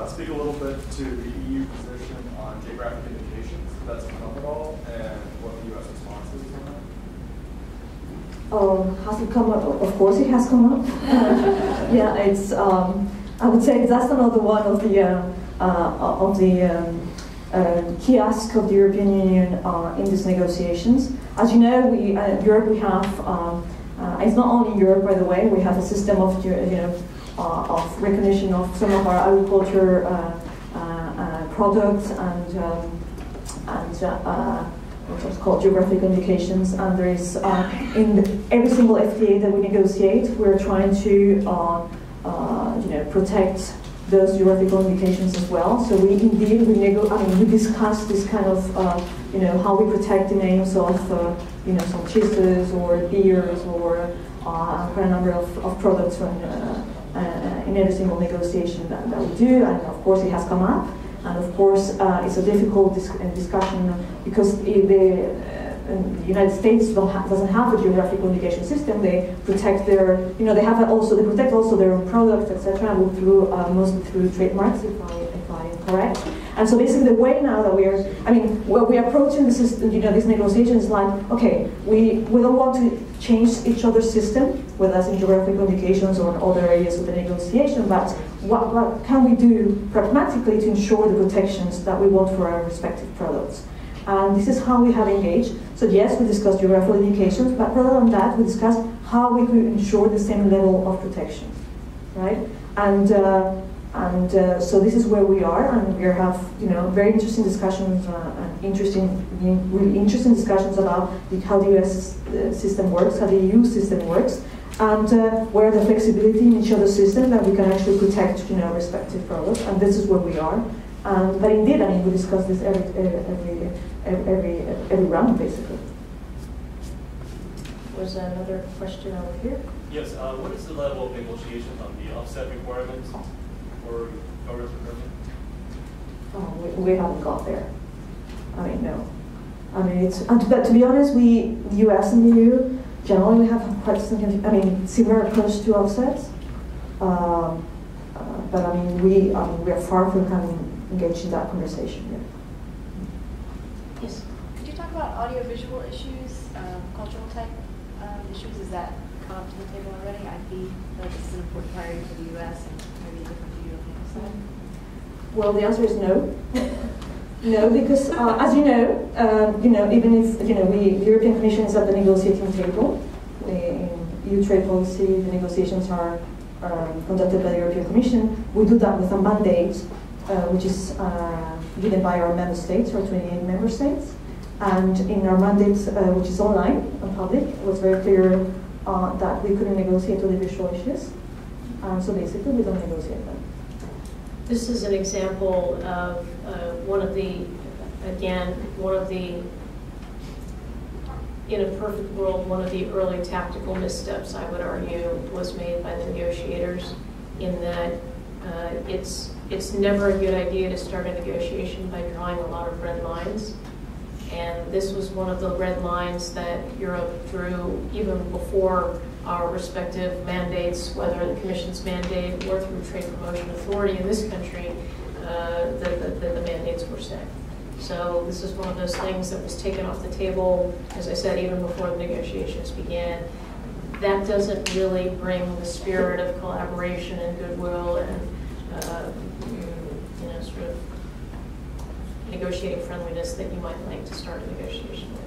speak a little bit to the EU position on geographic indications, if that's come up at all, and what the U.S. response is on that? Has it come up? Of course it has come up. Yeah, it's, I would say that's another one of the key asks of the European Union in these negotiations. As you know, Europe, we have, it's not only Europe, by the way, we have a system of, of recognition of some of our agriculture products and what's called geographic indications. And there is, in every single FTA that we negotiate, we're trying to protect those geographical indications as well. So we indeed, we discuss this kind of, how we protect the names of, some cheeses or beers or quite a number of products in every single negotiation that we do. And of course it has come up. And of course it's a difficult discussion because the United States doesn't have a geographical indication system. They protect their, they protect also their own products, etc. Mostly through trademarks, if I am correct. And so basically, the way now that we're approaching the system, these negotiations, like, okay, we don't want to change each other's system, whether that's in geographical indications or in other areas of the negotiation, but what can we do pragmatically to ensure the protections that we want for our respective products? And this is how we have engaged. So yes, we discussed geographical indications, but rather than that, we discussed how we could ensure the same level of protection, right? And so this is where we are, and we have very interesting discussions, really interesting discussions about how the US system works, how the EU system works, and where the flexibility in each other's system that we can actually protect respective products. And this is where we are. But indeed, we discuss this every round, basically. Was there another question over here? Yes. What is the level of negotiations on the offset requirements for government procurement? Oh, we haven't got there. No. But to be honest, the US and the EU generally we have quite similar approach to offsets. But we are far from having engaged in that conversation yet. Yes. Could you talk about audiovisual issues, cultural type issues? Is that come up to the table already? I feel like this is an important priority for the U.S. and maybe different for the European side. Well, the answer is no. No, because as you know, even if the European Commission is at the negotiating table, in EU trade policy, the negotiations are conducted by the European Commission. We do that with a mandate, which is given by our member states, our 28 member states. And in our mandate, which is online and public, it was very clear that we couldn't negotiate audiovisual issues. So basically, we don't negotiate them. This is an example of one of the, in a perfect world, one of the early tactical missteps, I would argue, was made by the negotiators, in that it's never a good idea to start a negotiation by drawing a lot of red lines. And this was one of the red lines that Europe drew even before our respective mandates, whether the Commission's mandate or through Trade Promotion Authority in this country, the mandates were set. So this is one of those things that was taken off the table, as I said, even before the negotiations began. That doesn't really bring the spirit of collaboration and goodwill and sort of negotiating friendliness that you might like to start a negotiation with.